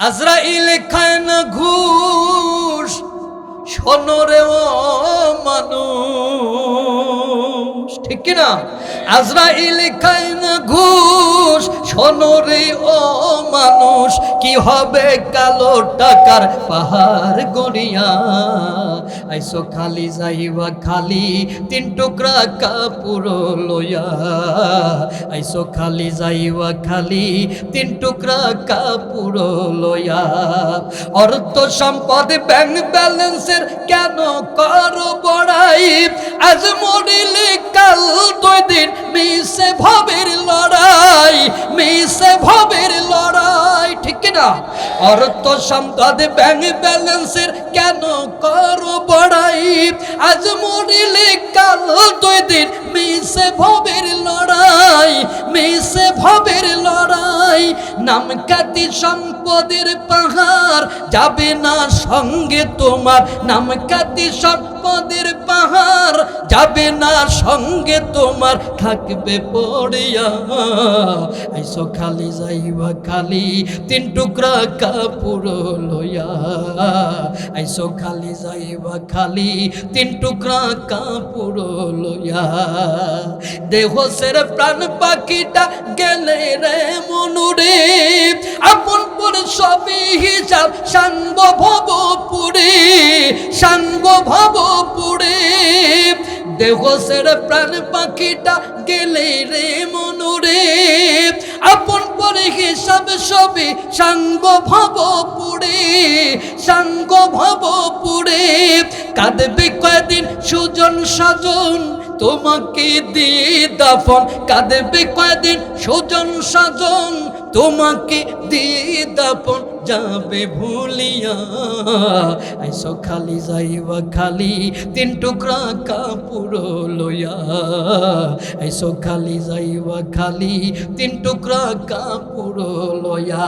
আজরাইল খায় না ঘুষ, শোনো রে ও মানুষ, ঠিক কিনা? আজরাইল খায় না ঘুষ, শোনো রে ও মানুষ, কি হবে কালো টাকার পাহাড় গড়িয়া। আইসো খালি যাইবা খালি তিন টুকরা কাপড় লইয়া। আইসো খালি যাইবা খালি তিন টুকরা কাপড় লইয়া। অর্থ সম্পদ ব্যাংক ব্যালেন্সের কেন করো বড়াই? আজ মরিলে কাল দুই দিন মিশে ভবের লড়াই, মিশে ভবের লড়াই, ঠিক না? অর্থ সম্পদ ব্যাংক ব্যালেন্সের কেন করো বড়াই? আজ মরিলে কাল দুই দিন মিশে ভবের লড়াই, মিশে ভবের লড়াই। নাম খ্যাতি সম্পদের পাহাড় যাবে না সঙ্গে তোমার, নাম খ্যাতি সম্পদের পাহাড় যাবে না সঙ্গে তোমার, থাকবে পড়িয়া। আইসো খালি যাইবা খালি তিন টুকরা কাপড় লইয়া। আইসো খালি যাইবা খালি তিন টুকরা কাপড় লইয়া। দেহ সের প্রাণ পাখিটা গেলে রে মনুরে, আপন পর সবই হিসাব সাঙ্গ ভবপুরে, সাঙ্গ ভবপুরে। দেহ সের প্রাণ পাখিটা গেলে রে মনুরে, আপন পরে হিসাব সবই সাঙ্গ ভবপুরে, সাঙ্গ ভবপুরে। কাঁদবে কয়দিন সুজন সাজন তোমাকে দিয়ে দাফন, কাঁদবে কয়দিন সুজন সাজন তোমাকে দিয়ে দাফন যাবে ভুলিয়া। আইসো খালি যাইবা খালি তিন টুকরা কাপড় লইয়া। আইসো খালি যাইবা খালি তিন টুকরা কাপড় লইয়া।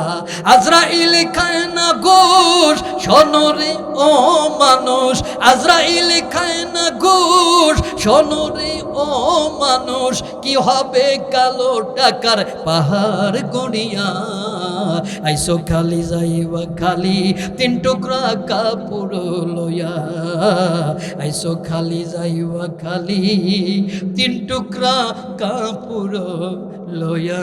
আজরাইল খায় না ঘুষ, শোনো রে ও মানুষ। আজরাইল খায় না ঘুষ, শোনো রে ও মানুষ, কি হবে কালো টাকার পাহাড় গড়িয়া। আইসো খালি যাইবা খালি তিন টুকরা কাপড় লইয়া। আইসো খালি যাইবা খালি তিন টুকরা কাপড় লইয়া।